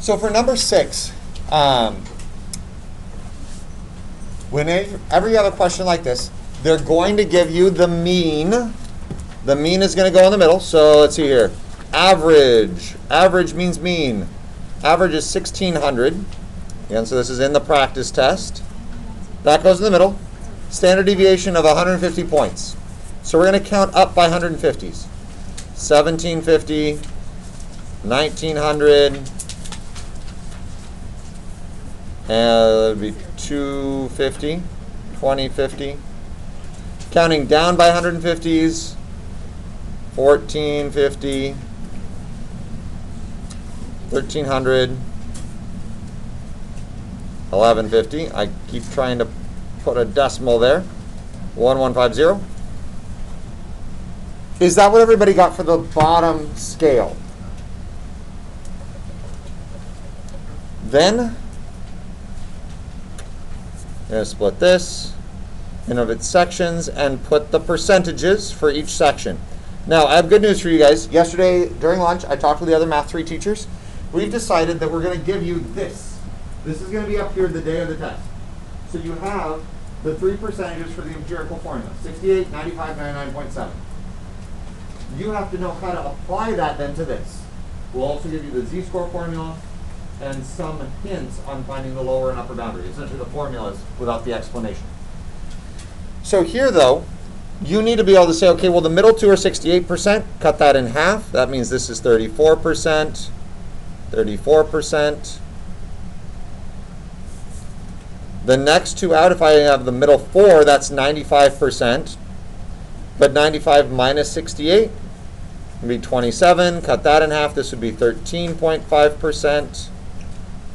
So for number 6, whenever you have a question like this, they're going to give you the mean. The mean is going to go in the middle. So let's see here. Average. Average means mean. Average is 1,600. Again, so this is in the practice test. That goes in the middle. Standard deviation of 150 points. So we're going to count up by 150s. 1,750, 1,900, and that would be 250, 2050. Counting down by 150s, 1,450, 1,300, 1,150. I keep trying to put a decimal there. 1,150. Is that what everybody got for the bottom scale? Then, I'm going to split this into its sections and put the percentages for each section. Now, I have good news for you guys. Yesterday, during lunch, I talked with the other Math 3 teachers. We've decided that we're going to give you this. This is going to be up here the day of the test. So you have the 3 percentages for the empirical formula, 68, 95, 99.7. You have to know how to apply that then to this. We'll also give you the z-score formula and some hints on finding the lower and upper boundary. Essentially the formulas without the explanation. So here though, you need to be able to say, okay, well the middle two are 68%, cut that in half. That means this is 34%, 34%. The next two out, if I have the middle 4, that's 95%. But 95 minus 68 would be 27. Cut that in half. This would be 13.5%.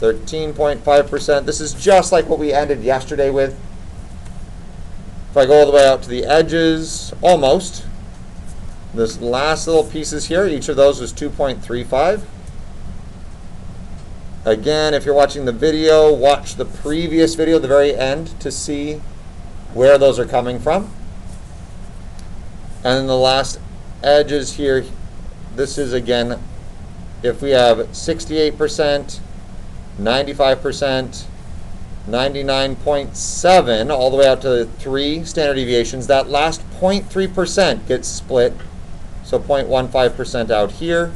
13.5%. This is just like what we ended yesterday with. If I go all the way out to the edges, almost. This last little pieces here, each of those was 2.35. Again, if you're watching the video, watch the previous video at the very end to see where those are coming from. And then the last edges here, this is again, if we have 68%, 95%, 99.7, all the way out to 3 standard deviations, that last 0.3% gets split. So 0.15% out here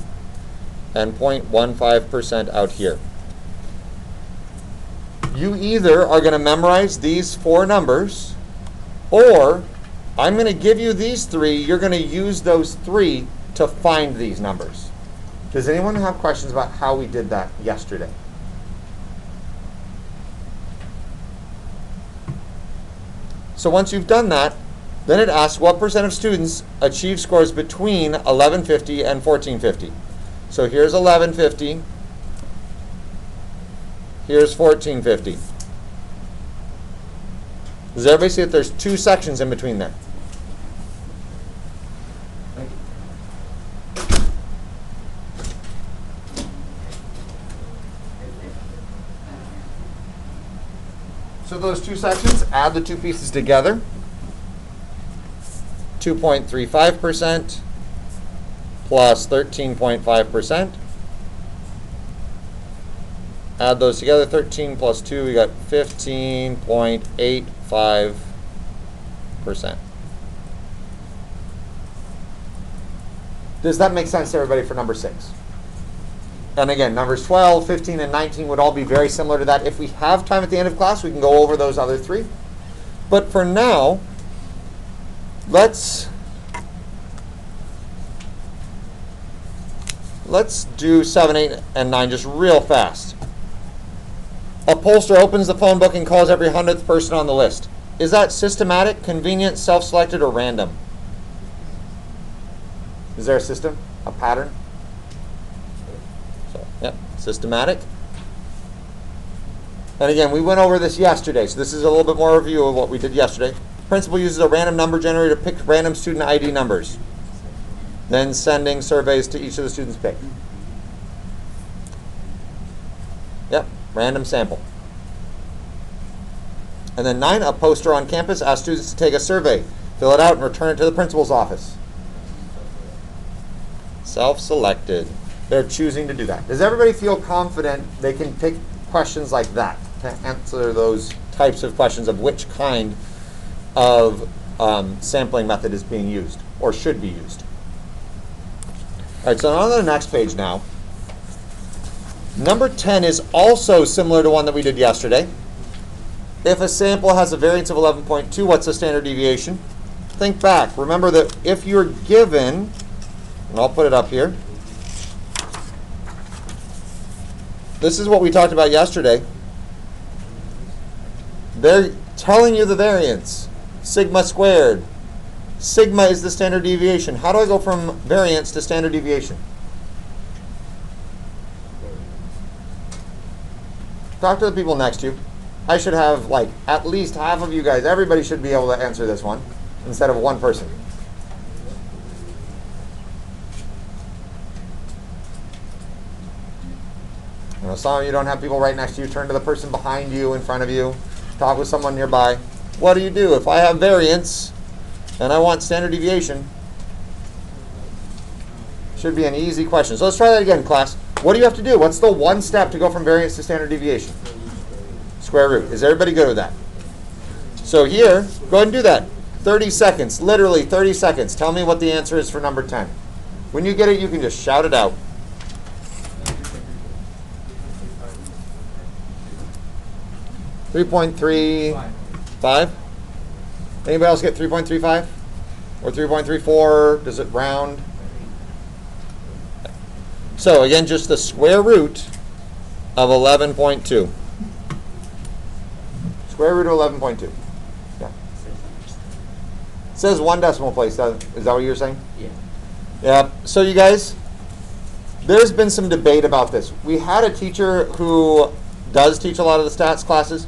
and 0.15% out here. You either are going to memorize these 4 numbers, or I'm going to give you these 3. You're going to use those 3 to find these numbers. Does anyone have questions about how we did that yesterday? So once you've done that, then it asks what percent of students achieve scores between 1150 and 1450. So here's 1150. Here's 1450. Does everybody see that there's 2 sections in between there? Thank you. So those 2 sections, add the 2 pieces together. 2.35% plus 13.5%. Add those together, 13 plus 2, we got 15.85%. Does that make sense to everybody for number 6? And again, numbers 12, 15, and 19 would all be very similar to that. If we have time at the end of class, we can go over those other 3. But for now, let's do 7, 8, and 9 just real fast. A pollster opens the phone book and calls every 100th person on the list. Is that systematic, convenient, self-selected, or random? Is there a system, a pattern? So, yep, systematic. And again, we went over this yesterday, so this is a little bit more review of what we did yesterday. Principal uses a random number generator to pick random student ID numbers, then sending surveys to each of the students picked. Yep, random sample. And then 9, a poster on campus asks students to take a survey, fill it out, and return it to the principal's office. Self-selected. They're choosing to do that. Does everybody feel confident they can pick questions like that to answer those types of questions of which kind of sampling method is being used or should be used? All right, so on to the next page now. Number 10 is also similar to one that we did yesterday. If a sample has a variance of 11.2, what's the standard deviation? Think back. Remember that if you're given, and I'll put it up here, this is what we talked about yesterday. They're telling you the variance, sigma squared. Sigma is the standard deviation. How do I go from variance to standard deviation? Talk to the people next to you. I should have like at least half of you guys, everybody should be able to answer this one instead of one person. You know, some of you don't have people right next to you. Turn to the person behind you, in front of you. Talk with someone nearby. What do you do if I have variance and I want standard deviation? Should be an easy question. So let's try that again, class. What do you have to do? What's the one step to go from variance to standard deviation? Square root. Is everybody good with that? So here, go ahead and do that. 30 seconds, literally 30 seconds. Tell me what the answer is for number 10. When you get it, you can just shout it out. 3.35. Anybody else get 3.35? Or 3.34? Does it round? So again, just the square root of 11.2. Square root of 11.2. Yeah. It says one decimal place. Is that what you're saying? Yeah. Yeah. So you guys, there's been some debate about this. We had a teacher who does teach a lot of the stats classes.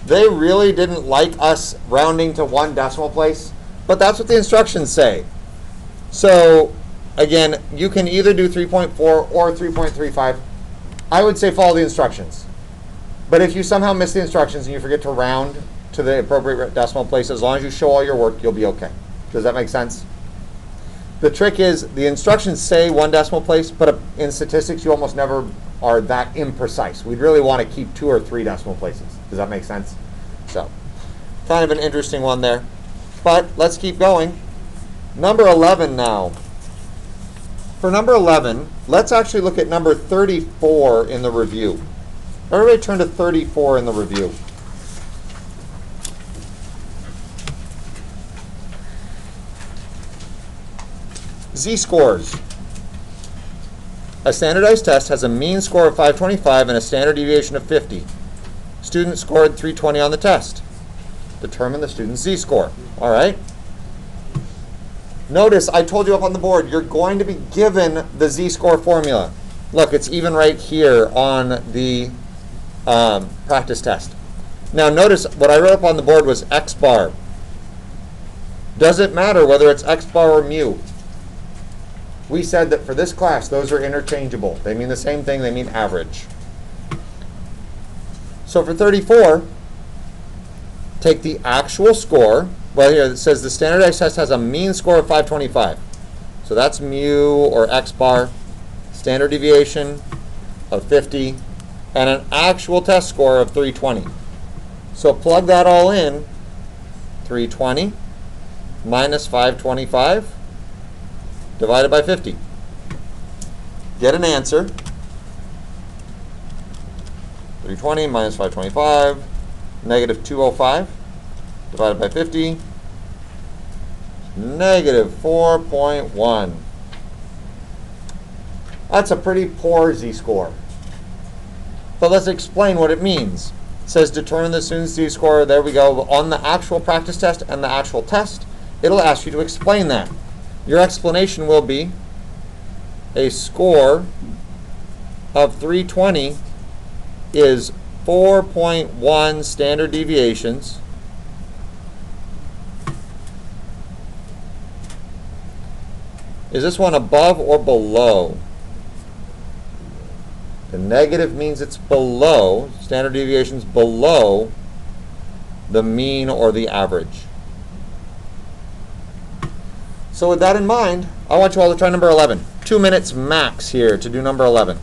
They really didn't like us rounding to one decimal place, but that's what the instructions say. So again, you can either do 3.4 or 3.35. I would say follow the instructions. But if you somehow miss the instructions and you forget to round to the appropriate decimal place, as long as you show all your work, you'll be okay. Does that make sense? The trick is the instructions say one decimal place, but in statistics you almost never are that imprecise. We'd really want to keep 2 or 3 decimal places. Does that make sense? So, kind of an interesting one there. But let's keep going. Number 11 now. For number 11, let's actually look at number 34 in the review. Everybody turn to 34 in the review. Z-scores. A standardized test has a mean score of 525 and a standard deviation of 50. Student scored 320 on the test. Determine the student's Z-score. All right. Notice I told you up on the board, you're going to be given the Z-score formula. Look, it's even right here on the practice test. Now notice what I wrote up on the board was X bar. Does it matter whether it's X bar or mu? We said that for this class, those are interchangeable. They mean the same thing, they mean average. So for 34, take the actual score. Well, here it says the standardized test has a mean score of 525. So that's mu or X bar, standard deviation of 50, and an actual test score of 320. So plug that all in, 320 minus 525 divided by 50. Get an answer. 320 minus 525, negative 205 divided by 50, negative 4.1. That's a pretty poor Z-score. But let's explain what it means. It says determine the student's Z-score. There we go. On the actual practice test and the actual test, it'll ask you to explain that. Your explanation will be a score of 320 is 4.1 standard deviations Is this one above or below? The negative means it's below, standard deviation's below the mean or the average. So with that in mind, I want you all to try number 11. 2 minutes max here to do number 11.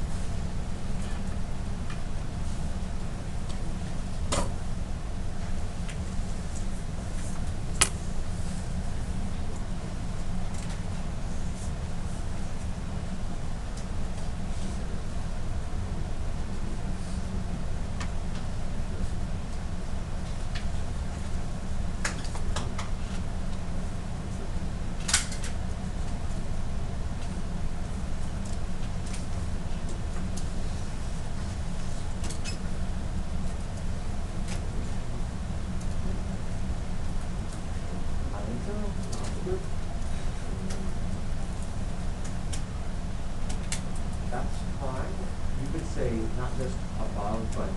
That's fine. You could say not just above, but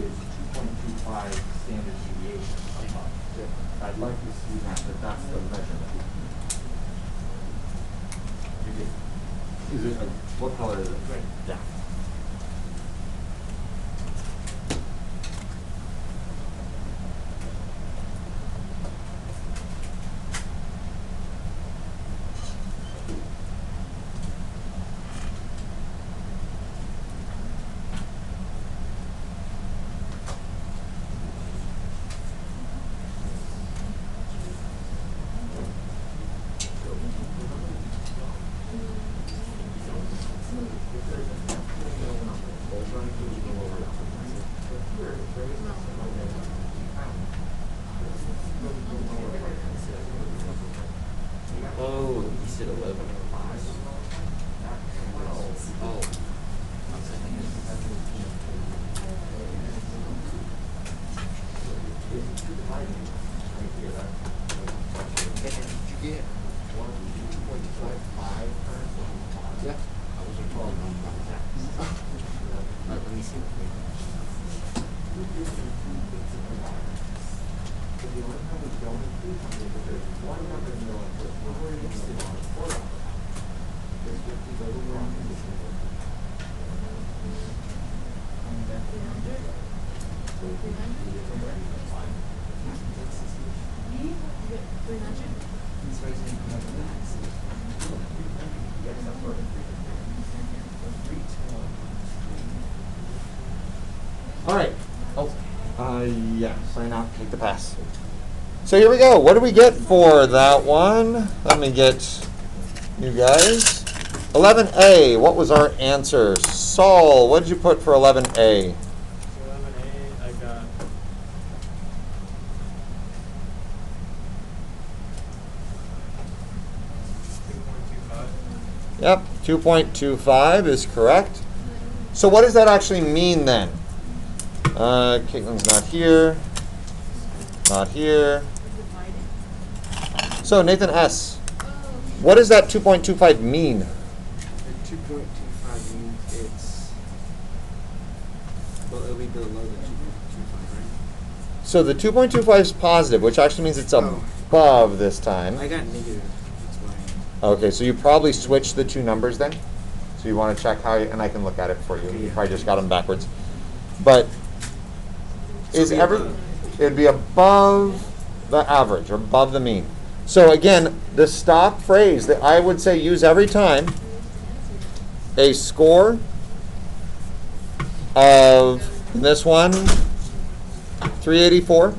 is 2.25 standard deviation above. I'd like to see that, but that's the measurement. Is it, what color is it? Right. Yeah. Oh, you said 11 or 5. Oh. Yeah. Yeah. Let me see. All right. Oh, yeah. Sign out. Take the pass. So here we go. What do we get for that one? Let me get you guys. 11A. What was our answer? Saul, what did you put for 11A? 11A, I got Yep, 2.25 is correct. So what does that actually mean then? Caitlin's not here. Not here. So Nathan S., what does that 2.25 mean? The 2.25 means it's, well, it'll be below the 2.25, right? So the 2.25 is positive, which actually means it's Oh. above this time. I got negative. That's why. Okay, so you probably switched the two numbers then? So you want to check how, and I can look at it for you. You Yeah. probably just got them backwards. But So is it'd be above. it'd be above the average or above the mean. So again, the stop phrase that I would say use every time, a score of, in this one, 384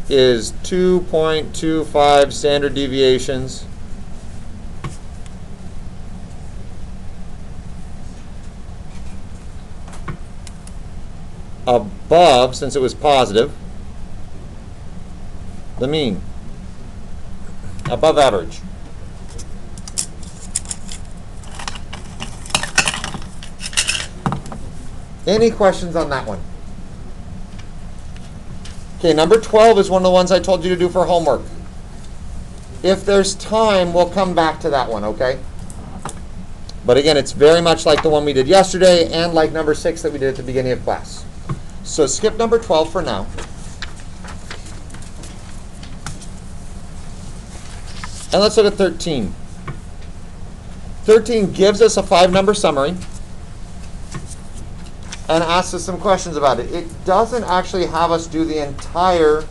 is 2.25 standard deviations above, since it was positive, the mean, above average. Any questions on that one? Okay, number 12 is one of the ones I told you to do for homework. If there's time, we'll come back to that one, okay? But again, it's very much like the one we did yesterday and like number 6 that we did at the beginning of class. So skip number 12 for now. And let's look at 13. 13 gives us a 5-number summary and asks us some questions about it. It doesn't actually have us do the entire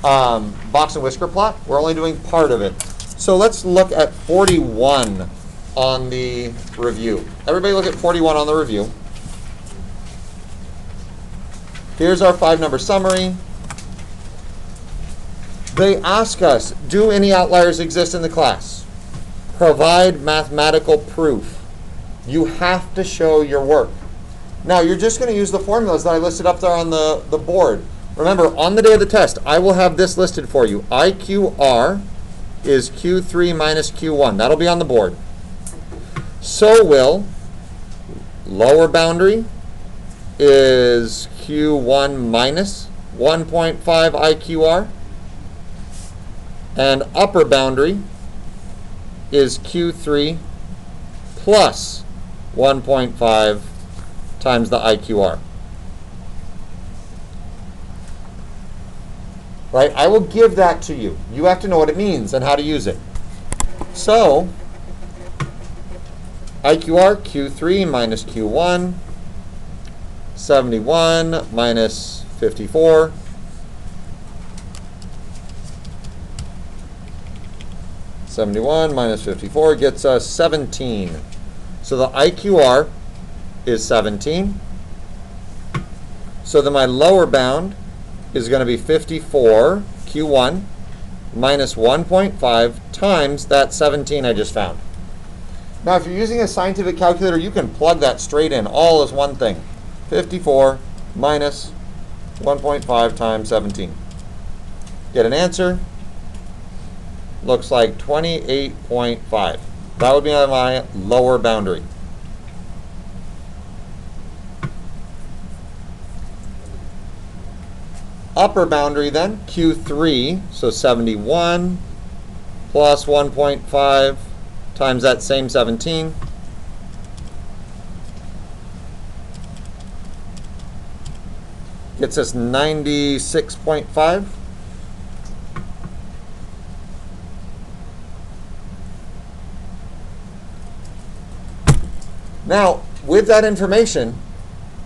box and whisker plot. We're only doing part of it. So let's look at 41 on the review. Everybody look at 41 on the review. Here's our 5-number summary. They ask us, do any outliers exist in the class? Provide mathematical proof. You have to show your work. Now, you're just going to use the formulas that I listed up there on the board. Remember, on the day of the test, I will have this listed for you. IQR is Q3 minus Q1. That'll be on the board. So will lower boundary is Q1 minus 1.5 IQR. And upper boundary is Q3 plus 1.5 times the IQR. Right? I will give that to you. You have to know what it means and how to use it. So, IQR, Q3 minus Q1, 71 minus 54. Minus 54 gets us 17. So the IQR is 17. So then my lower bound is going to be 54 Q1 minus 1.5 times that 17 I just found. Now if you're using a scientific calculator, you can plug that straight in, all as one thing. 54 minus 1.5 times 17. Get an answer. Looks like 28.5. That would be my lower boundary. Upper boundary then, Q3, so 71 plus 1.5 times that same 17. Gets us 96.5. Now, with that information,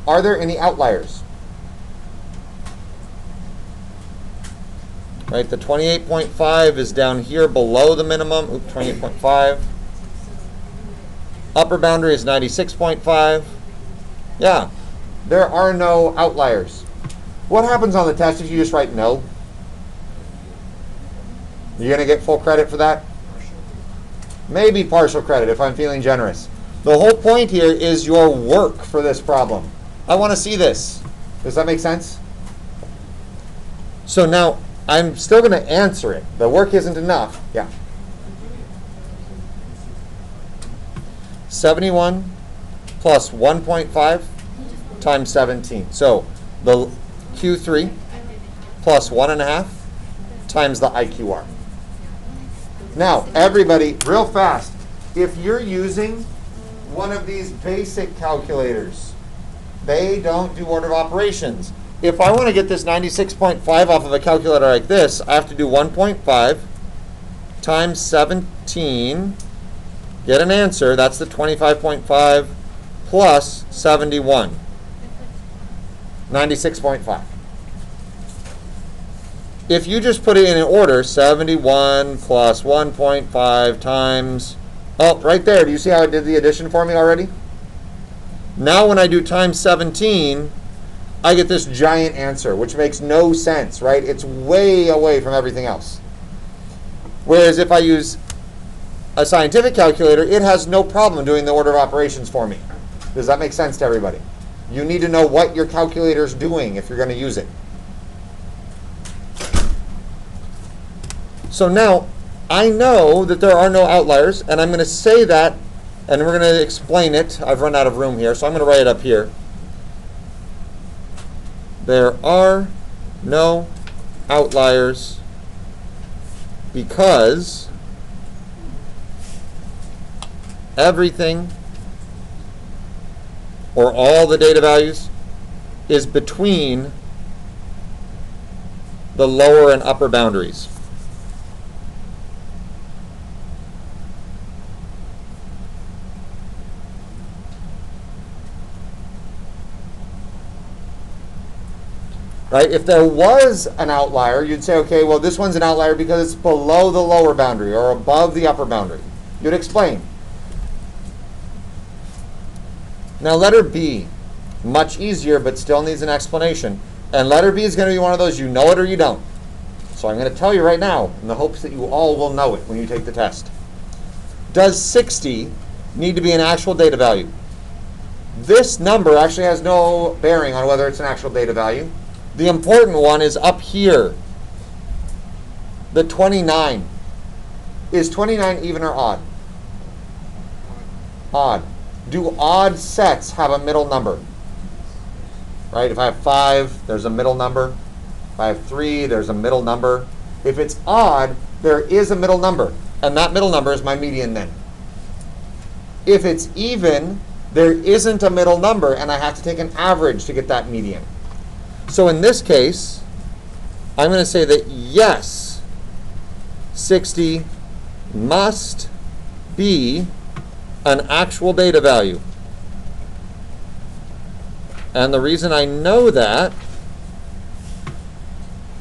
are there any outliers? Right, the 28.5 is down here below the minimum. Oops, 28.5. Upper boundary is 96.5. Yeah, there are no outliers. What happens on the test if you just write no? You're going to get full credit for that? Maybe partial credit if I'm feeling generous. The whole point here is your work for this problem. I want to see this. Does that make sense? So now, I'm still going to answer it. The work isn't enough. Yeah. 71 plus 1.5 times 17. So the Q3 plus 1.5 times the IQR. Now, everybody, real fast, if you're using one of these basic calculators, they don't do order of operations. If I want to get this 96.5 off of a calculator like this, I have to do 1.5 times 17, get an answer. That's the 25.5 plus 71, 96.5. If you just put it in order, 71 plus 1.5 times, oh, right there. Do you see how it did the addition for me already? Now when I do times 17, I get this giant answer, which makes no sense, right? It's way away from everything else. Whereas if I use a scientific calculator, it has no problem doing the order of operations for me. Does that make sense to everybody? You need to know what your calculator is doing if you're going to use it. So now, I know that there are no outliers, and I'm going to say that, and we're going to explain it. I've run out of room here, so I'm going to write it up here. There are no outliers because everything or all the data values is between the lower and upper boundaries. right? If there was an outlier, you'd say, okay, well, this one's an outlier because it's below the lower boundary or above the upper boundary. You'd explain. Now, letter B, much easier, but still needs an explanation. And letter B is going to be one of those, you know it or you don't. So I'm going to tell you right now, in the hopes that you all will know it when you take the test. Does 60 need to be an actual data value? This number actually has no bearing on whether it's an actual data value. The important one is up here. The 29. Is 29 even or odd? Odd. Do odd sets have a middle number? Right? If I have 5, there's a middle number. If I have 3, there's a middle number. If it's odd, there is a middle number. And that middle number is my median then. If it's even, there isn't a middle number, and I have to take an average to get that median. So in this case, I'm going to say that yes, 60 must be an actual data value. And the reason I know that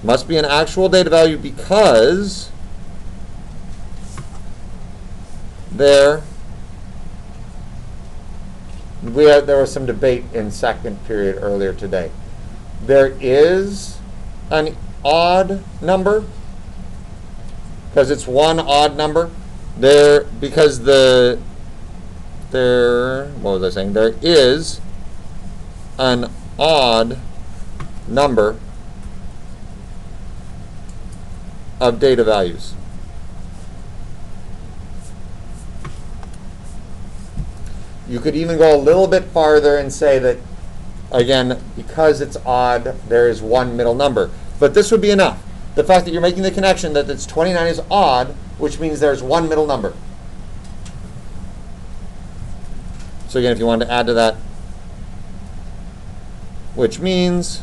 must be an actual data value because there was some debate in second period earlier today. There is an odd number because it's one odd number. There is an odd number of data values. You could even go a little bit farther and say that, again, because it's odd, there is one middle number. But this would be enough. The fact that you're making the connection that it's 29 is odd, which means there's one middle number. So again, if you wanted to add to that, which means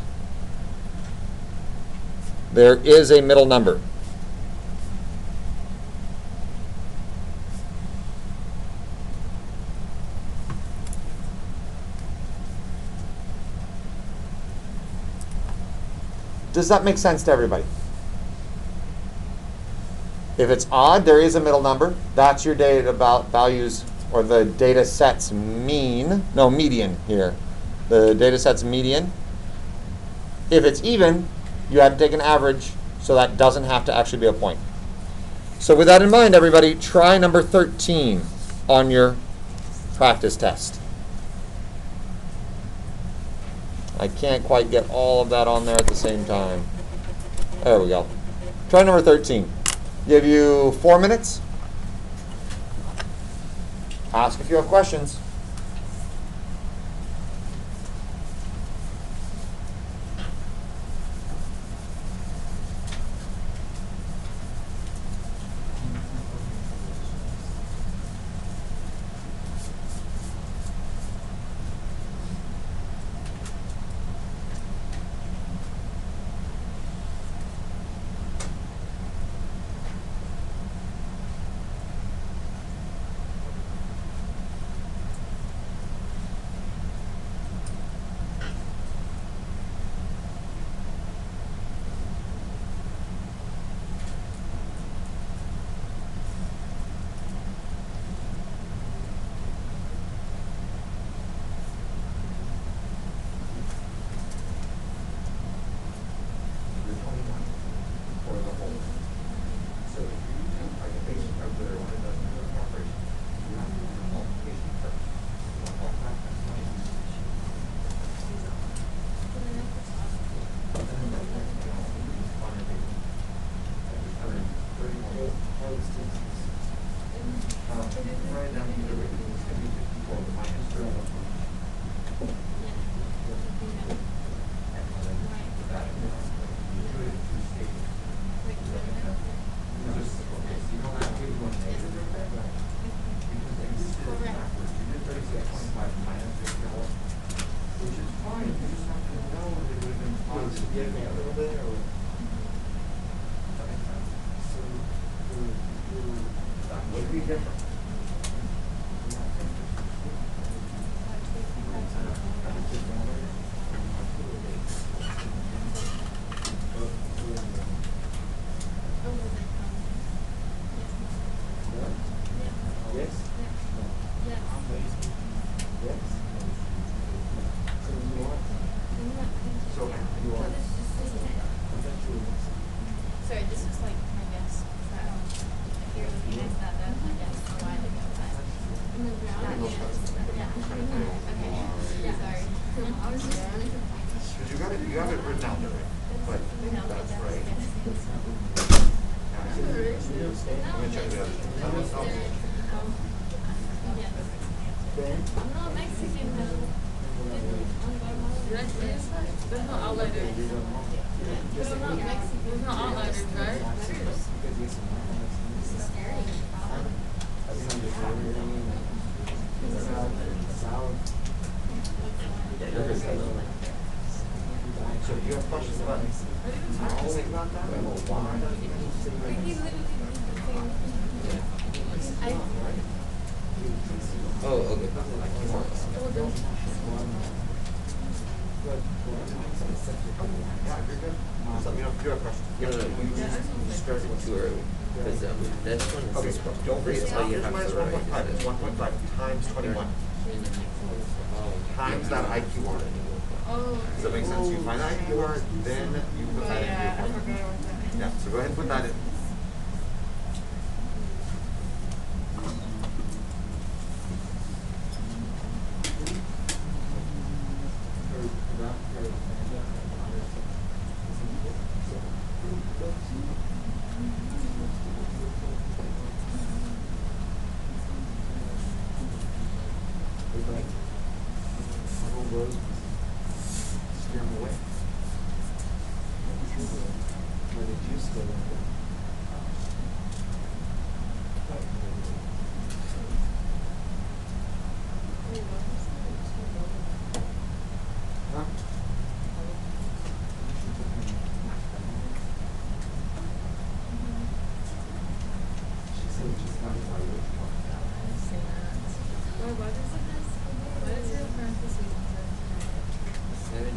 there is a middle number. Does that make sense to everybody? If it's odd, there is a middle number. That's your data about values, or the data set's median here. The data set's median. If it's even, you have to take an average, so that doesn't have to actually be a point. So with that in mind, everybody, try number 13 on your practice test. I can't quite get all of that on there at the same time. There we go. Try number 13. Give you 4 minutes. Ask if you have questions. You have it written out there, but I think that's right. I'm gonna check the other. No, Mexican though. There's no outliers. There's not Mexican. There's no outliers, right? This is scary. So do you have questions about anything about that? He literally Oh, okay. Yeah, you're good. Just let me know if you have questions. No, you started too early. Because this one Okay, is don't free. forget, That's all you here's have minus to write. 1.5, it's 1.5 times 21. Times that IQR. Oh. Does that make sense? You find the IQR, then you put that into your formula. Yeah, so go ahead and put that in. Steer them away. Where did you steer them? Huh? She said she's not evaluation. What is your parentheses? 17.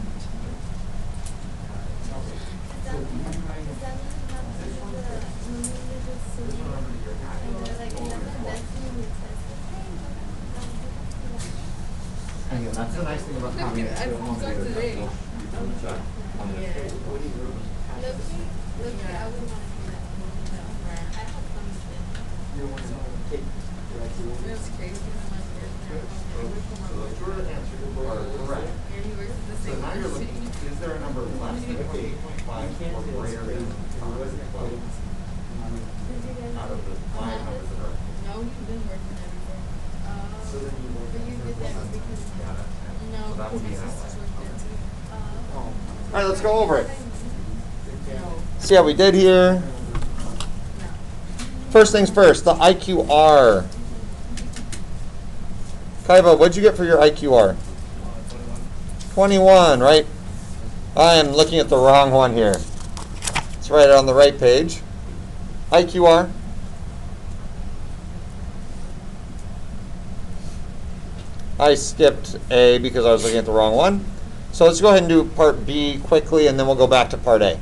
And that's the nice thing about having it. You don't want to take the That's crazy. So the short answers are correct. So now you're looking, is there a number less than 28.5 or greater than 12 out of the 5 numbers that are? No, you've been working everywhere. So then you work But you did that because Yeah, that's 10. no, So that would be because an my outlier. sisters worked there too. Oh. All right, let's go over it. No. See how we did here? First things first, the IQR. Kaiva, what'd you get for your IQR? 21, right? I am looking at the wrong one here. Let's write it on the right page. IQR. I skipped A because I was looking at the wrong one. So let's go ahead and do part B quickly, and then we'll go back to part A.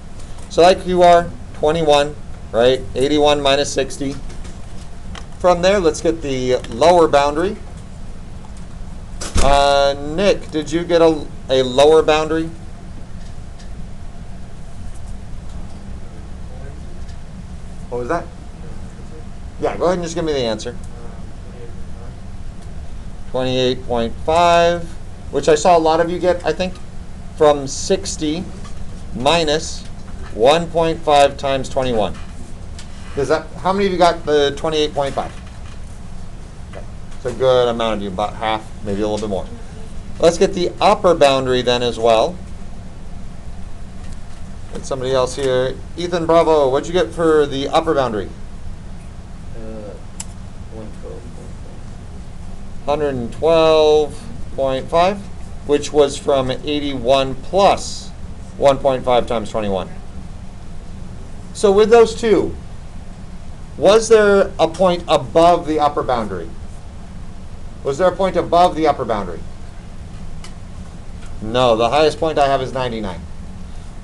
So IQR, 21, right? 81 minus 60. From there, let's get the lower boundary. Nick, did you get a lower boundary? What was that? Yeah, go ahead and just give me the answer. 28.5, which I saw a lot of you get, I think, from 60 minus 1.5 times 21. Is that, how many of you got the 28.5? Okay. It's a good amount of you, about half, maybe a little bit more. Let's get the upper boundary then as well. Get somebody else here. Ethan Bravo, what'd you get for the upper boundary? 112.5, which was from 81 plus 1.5 times 21. So with those two, was there a point above the upper boundary? Was there a point above the upper boundary? No, the highest point I have is 99.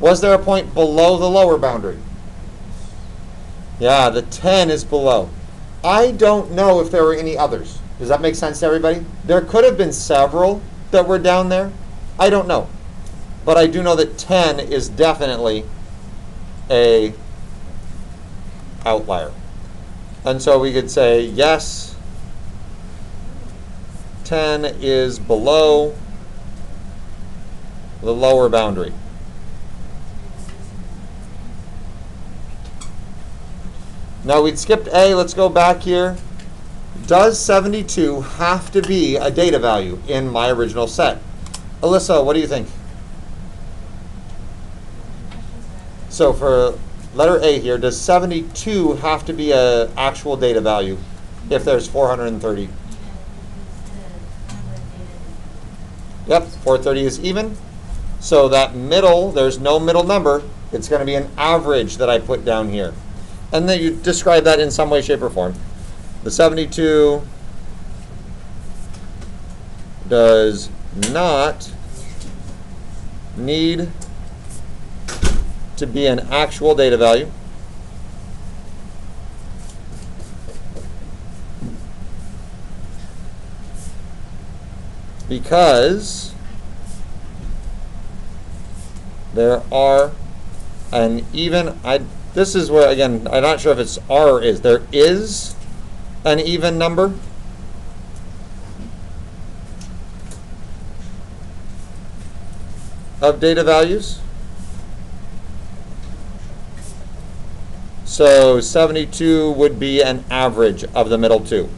Was there a point below the lower boundary? Yeah, the 10 is below. I don't know if there were any others. Does that make sense to everybody? There could have been several that were down there. I don't know. But I do know that 10 is definitely a outlier. And so we could say, yes, 10 is below the lower boundary. Now we'd skipped A, let's go back here. Does 72 have to be a data value in my original set? Alyssa, what do you think? So for letter A here, does 72 have to be an actual data value if there's 430? Yep, 430 is even. So that middle, there's no middle number. It's going to be an average that I put down here. And then you describe that in some way, shape, or form. The 72 does not need to be an actual data value. Because there are an even, this is where, again, I'm not sure if it's R or is. There is an even number. Of data values. So 72 would be an average of the middle two.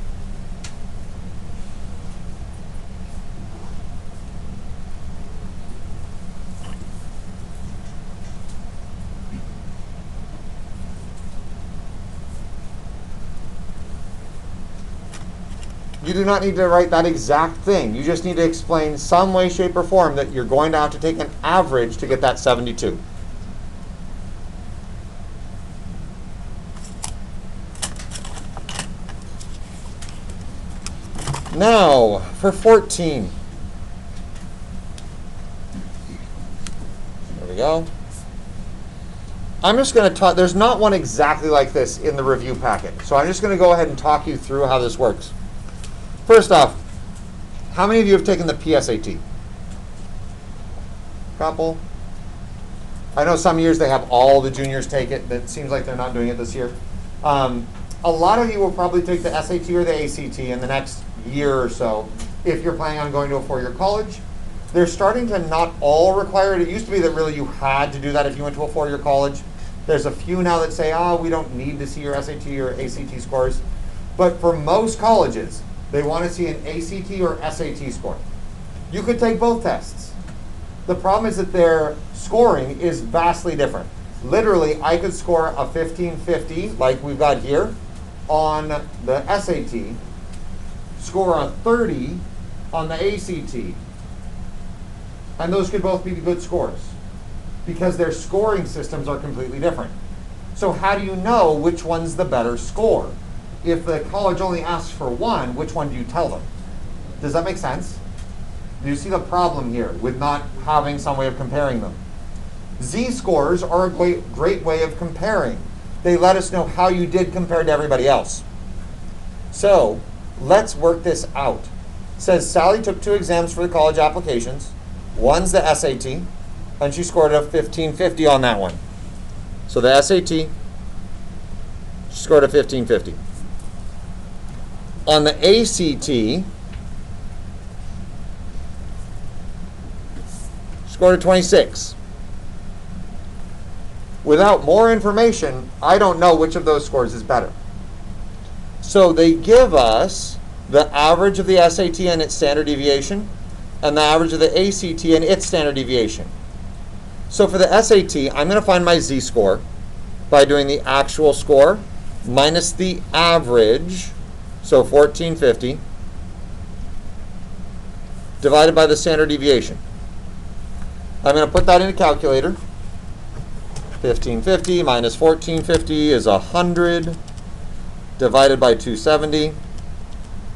You do not need to write that exact thing. You just need to explain some way, shape, or form that you're going to have to take an average to get that 72. Now, for 14. There we go. I'm just going to talk, there's not one exactly like this in the review packet. So I'm just going to go ahead and talk you through how this works. First off, how many of you have taken the PSAT? Couple. I know some years they have all the juniors take it. That seems like they're not doing it this year. A lot of you will probably take the SAT or the ACT in the next year or so if you're planning on going to a four-year college. They're starting to not all require it. It used to be that really you had to do that if you went to a four-year college. There's a few now that say, we don't need to see your SAT or ACT scores. But for most colleges, they want to see an ACT or SAT score. You could take both tests. The problem is that their scoring is vastly different. Literally, I could score a 1550, like we've got here, on the SAT, score a 30 on the ACT, and those could both be good scores because their scoring systems are completely different. So how do you know which one's the better score? If the college only asks for one, which one do you tell them? Does that make sense? Do you see the problem here with not having some way of comparing them? Z-scores are a great way of comparing. They let us know how you did compared to everybody else. So let's work this out. It says Sally took 2 exams for the college applications. One's the SAT, and she scored a 1550 on that one. So the SAT, she scored a 1550. On the ACT, scored a 26. Without more information, I don't know which of those scores is better. So they give us the average of the SAT and its standard deviation, and the average of the ACT and its standard deviation. So for the SAT, I'm going to find my z-score by doing the actual score minus the average, so 1450, divided by the standard deviation. I'm going to put that in a calculator. 1550 minus 1450 is 100, divided by 270.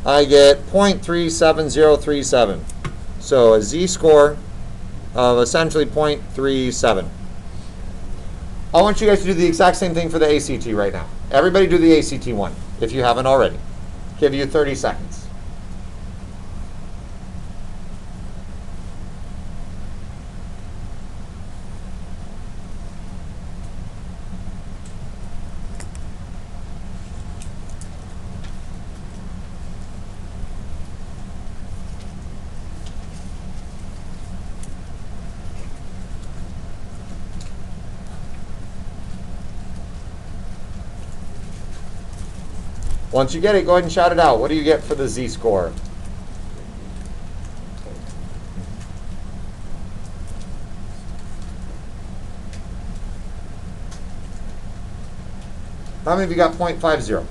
I get 0.37037. So a z-score of essentially 0.37. I want you guys to do the exact same thing for the ACT right now. Everybody do the ACT one, if you haven't already. Give you 30 seconds. Once you get it, go ahead and shout it out. What do you get for the z-score? How many of you got 0.50?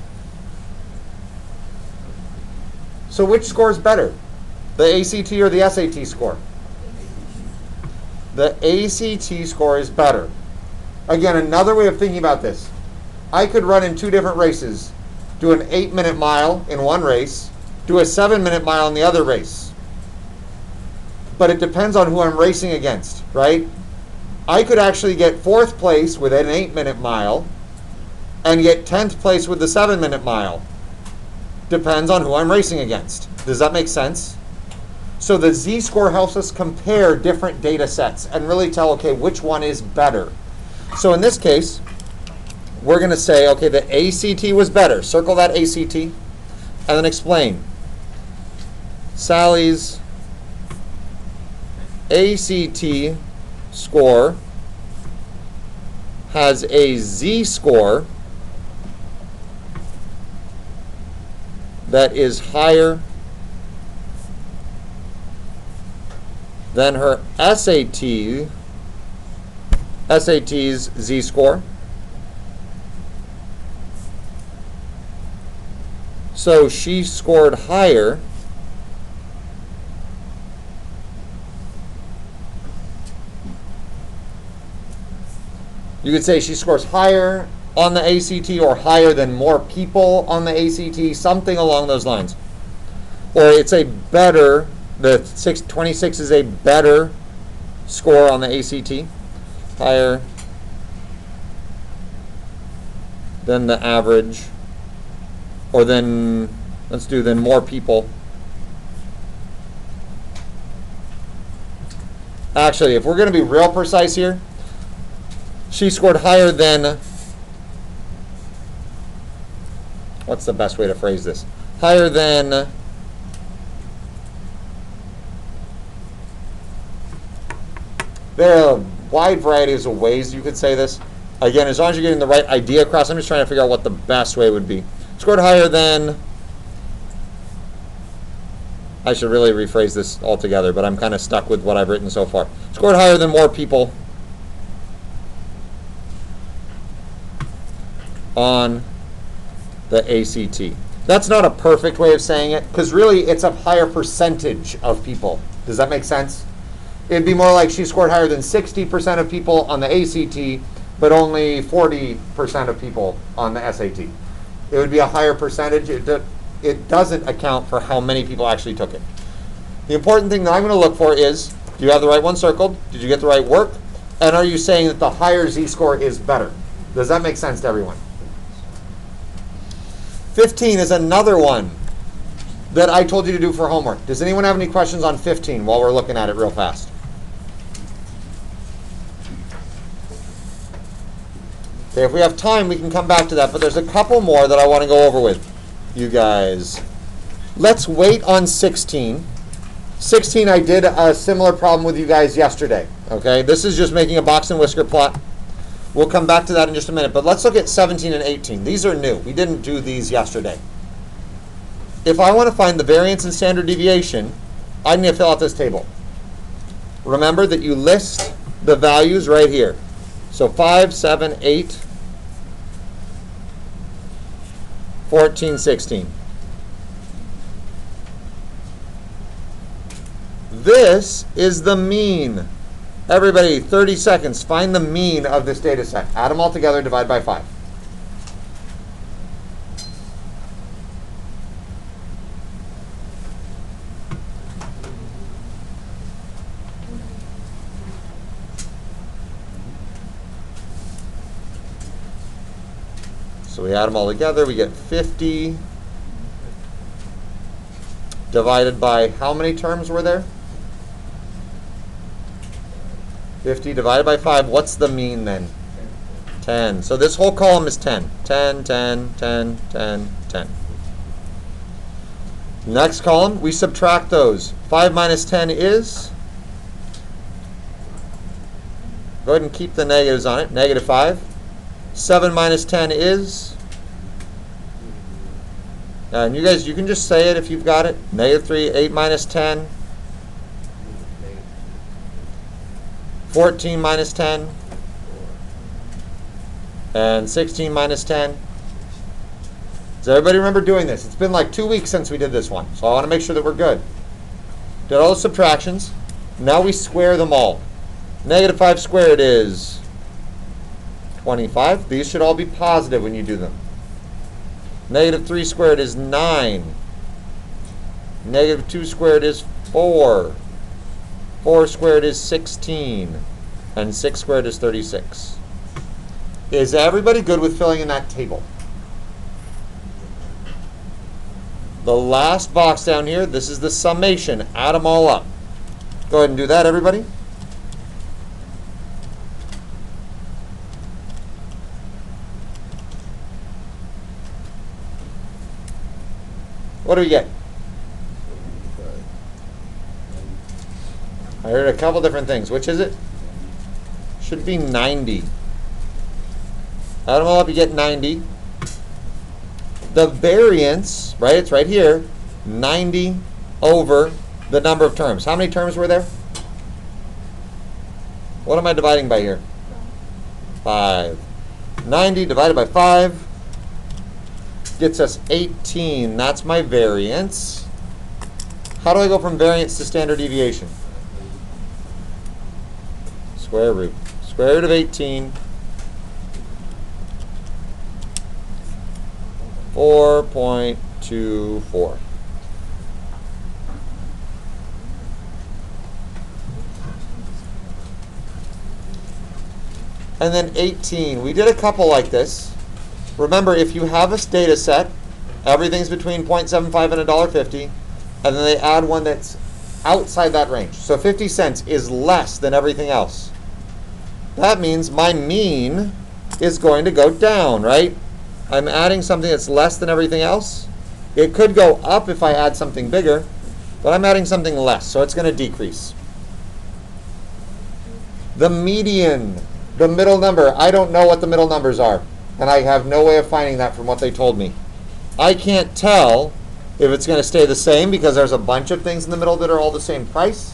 So which score is better? The ACT or the SAT score? The ACT score is better. Again, another way of thinking about this. I could run in 2 different races. Do an 8-minute mile in one race. Do a 7-minute mile in the other race. But it depends on who I'm racing against, right? I could actually get 4th place with an 8-minute mile and get 10th place with the 7-minute mile. Depends on who I'm racing against. Does that make sense? So the z-score helps us compare different data sets and really tell, okay, which one is better. So in this case, we're going to say, okay, the ACT was better. Circle that ACT, and then explain. Sally's ACT score has a z-score that is higher than her SAT's z-score. So she scored higher You could say she scores higher on the ACT or higher than more people on the ACT, something along those lines. Or it's a better, the 26 is a better score on the ACT, higher than the average, or than, let's do than more people. Actually, if we're going to be real precise here, she scored higher than, what's the best way to phrase this? Higher than there are a wide variety of ways you could say this. Again, as long as you're getting the right idea across, I'm just trying to figure out what the best way would be. Scored higher than, I should really rephrase this altogether, but I'm kind of stuck with what I've written so far. Scored higher than more people on the ACT. That's not a perfect way of saying it, because really it's a higher percentage of people. Does that make sense? It'd be more like she scored higher than 60% of people on the ACT, but only 40% of people on the SAT. It would be a higher percentage. It doesn't account for how many people actually took it. The important thing that I'm going to look for is, do you have the right one circled? Did you get the right work? And are you saying that the higher z-score is better? Does that make sense to everyone? 15 is another one that I told you to do for homework. Does anyone have any questions on 15 while we're looking at it real fast? Okay, if we have time, we can come back to that, but there's a couple more that I want to go over with you guys. Let's wait on 16. 16, I did a similar problem with you guys yesterday. Okay, this is just making a box and whisker plot. We'll come back to that in just a minute, but let's look at 17 and 18. These are new. We didn't do these yesterday. If I want to find the variance and standard deviation, I need to fill out this table. Remember that you list the values right here. So 5, 7, 8, 14, 16. This is the mean. Everybody, 30 seconds. Find the mean of this data set. Add them all together, divide by 5. So we add them all together, we get 50 divided by how many terms were there? 50 divided by 5, what's the mean then? 10. So this whole column is 10. 10, 10, 10, 10, 10. Next column, we subtract those. 5 minus 10 is? Go ahead and keep the negatives on it. Negative 5. 7 minus 10 is? And you guys, you can just say it if you've got it. -3, 8 minus 10, 14 minus 10, and 16 minus 10. Does everybody remember doing this? It's been like 2 weeks since we did this one, so I want to make sure that we're good. Did all the subtractions. Now we square them all. -5 squared is 25. These should all be positive when you do them. -3 squared is 9. -2 squared is 4. 4 squared is 16. And 6 squared is 36. Is everybody good with filling in that table? The last box down here, this is the summation. Add them all up. Go ahead and do that, everybody. What do we get? I heard a couple different things. Which is it? Should be 90. Add them all up, you get 90. The variance, right, it's right here, 90 over the number of terms. How many terms were there? What am I dividing by here? 5. 90 divided by 5 gets us 18. That's my variance. How do I go from variance to standard deviation? Square root. Square root of 18. 4.24. And then 18. We did a couple like this. Remember, if you have a data set, everything's between 0.75 and $1.50, and then they add one that's outside that range. So 50 cents is less than everything else. That means my mean is going to go down, right? I'm adding something that's less than everything else. It could go up if I add something bigger, but I'm adding something less, so it's going to decrease. The median, the middle number, I don't know what the middle numbers are, and I have no way of finding that from what they told me. I can't tell if it's going to stay the same because there's a bunch of things in the middle that are all the same price,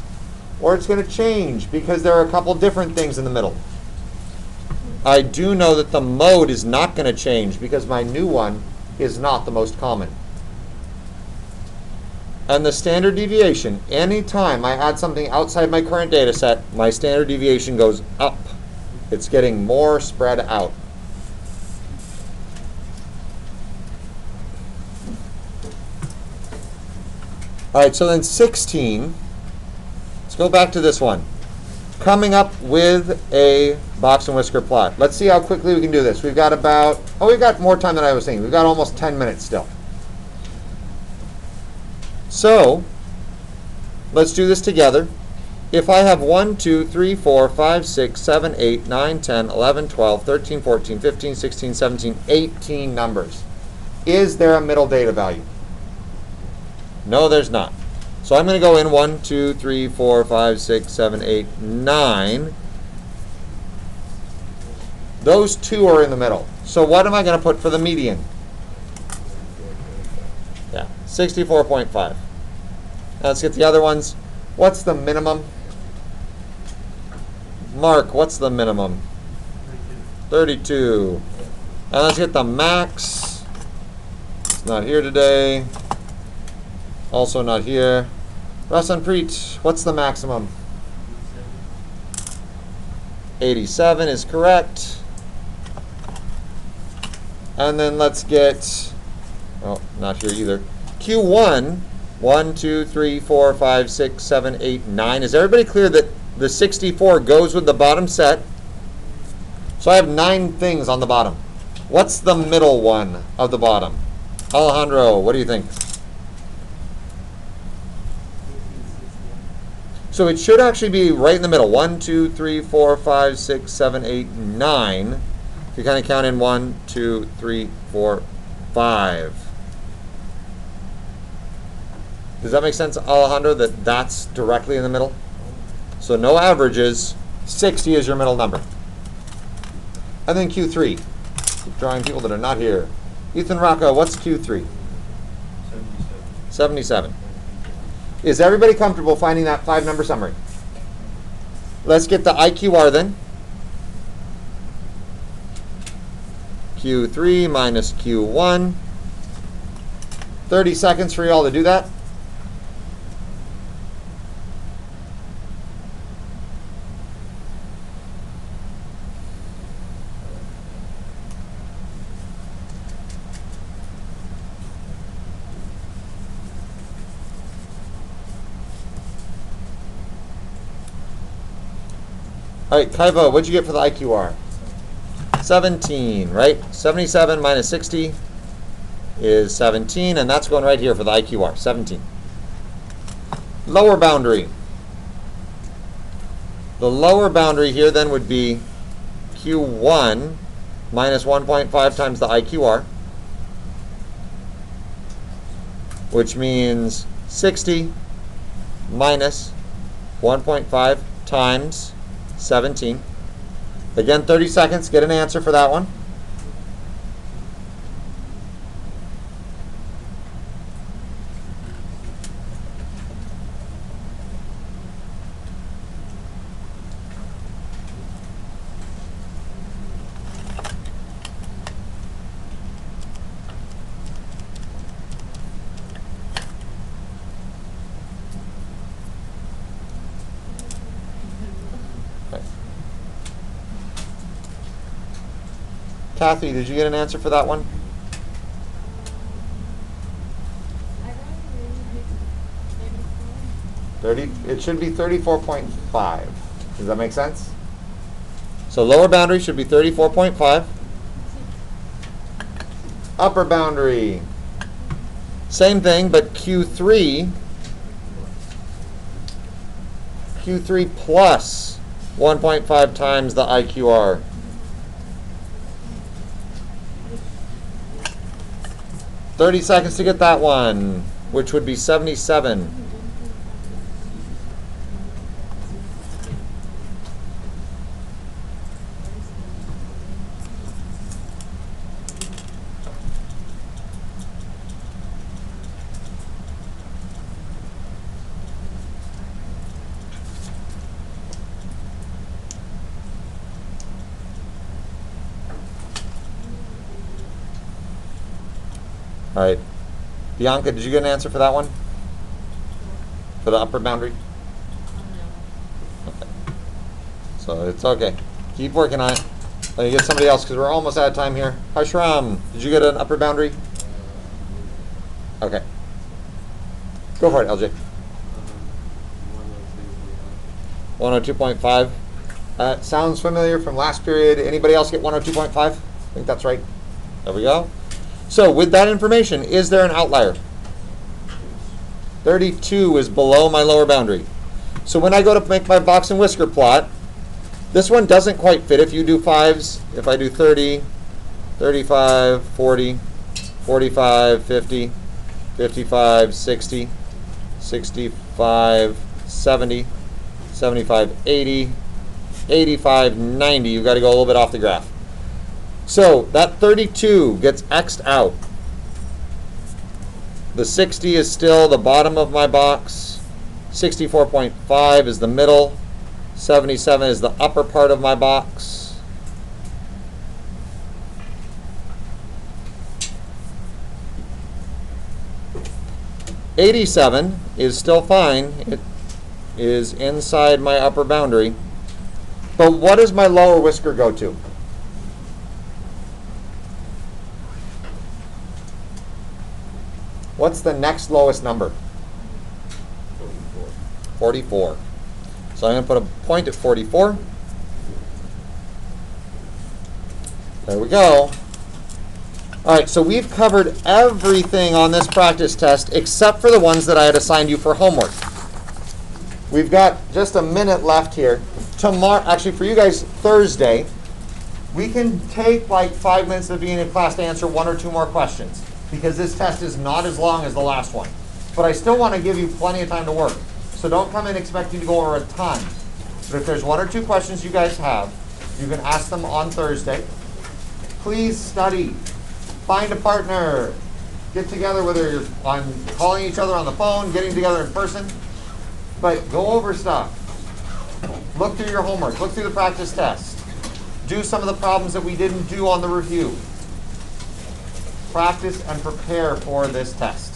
or it's going to change because there are a couple different things in the middle. I do know that the mode is not going to change because my new one is not the most common. And the standard deviation, anytime I add something outside my current data set, my standard deviation goes up. It's getting more spread out. All right, so then 16, let's go back to this one. Coming up with a box and whisker plot. Let's see how quickly we can do this. We've got about, we've got more time than I was thinking. We've got almost 10 minutes still. So, let's do this together. If I have 1, 2, 3, 4, 5, 6, 7, 8, 9, 10, 11, 12, 13, 14, 15, 16, 17, 18 numbers, is there a middle data value? No, there's not. So I'm going to go in 1, 2, 3, 4, 5, 6, 7, 8, 9. Those two are in the middle. So what am I going to put for the median? Yeah, 64.5. Now let's get the other ones. What's the minimum? Mark, what's the minimum? 32. And let's get the max. It's not here today. Also not here. Russ and Preet, what's the maximum? 87 is correct. And then let's get, oh, not here either. Q1, 1, 2, 3, 4, 5, 6, 7, 8, 9. Is everybody clear that the 64 goes with the bottom set? So I have 9 things on the bottom. What's the middle one of the bottom? Alejandro, what do you think? So it should actually be right in the middle. 1, 2, 3, 4, 5, 6, 7, 8, 9. If you kind of count in 1, 2, 3, 4, 5. Does that make sense, Alejandro, that that's directly in the middle? So no averages. 60 is your middle number. And then Q3. Keep drawing people that are not here. Ethan Rocco, what's Q3? 77. Is everybody comfortable finding that 5-number summary? Let's get the IQR then. Q3 minus Q1. 30 seconds for y'all to do that. All right, Kaiva, what'd you get for the IQR? 17, right? 77 minus 60 is 17, and that's going right here for the IQR, 17. Lower boundary. The lower boundary here then would be Q1 minus 1.5 times the IQR, which means 60 minus 1.5 times 17. Again, 30 seconds, get an answer for that one. Kathy, did you get an answer for that one? I got it. 30. It should be 34.5. Does that make sense? So lower boundary should be 34.5. Upper boundary. Same thing, but Q3 plus 1.5 times the IQR. $30 seconds to get that one, which would be 77. All right. Bianca, did you get an answer for that one? For the upper boundary? Okay. So it's okay. Keep working on it. Let me get somebody else because we're almost out of time here. Hashram, did you get an upper boundary? Okay. Go for it, LJ. 102.5. Sounds familiar from last period. Anybody else get 102.5? I think that's right. There we go. So with that information, is there an outlier? 32 is below my lower boundary. So when I go to make my box and whisker plot, this one doesn't quite fit if you do 5s. If I do 30, 35, 40, 45, 50, 55, 60, 65, 70, 75, 80, 85, 90. You've got to go a little bit off the graph. So that 32 gets X'd out. The 60 is still the bottom of my box. 64.5 is the middle. 77 is the upper part of my box. $87 is still fine. It is inside my upper boundary. But what does my lower whisker go to? What's the next lowest number? 44. So I'm going to put a point at 44. There we go. All right, so we've covered everything on this practice test except for the ones that I had assigned you for homework. We've got just a minute left here. Tomorrow, actually for you guys, Thursday, we can take like 5 minutes at the beginning of class to answer 1 or 2 more questions, because this test is not as long as the last one. But I still want to give you plenty of time to work. So don't come in expecting to go over a ton. But if there's 1 or 2 questions you guys have, you can ask them on Thursday. Please study. Find a partner. Get together, whether you're on calling each other on the phone, getting together in person, but go over stuff. Look through your homework, look through the practice test. Do some of the problems that we didn't do on the review. Practice and prepare for this test.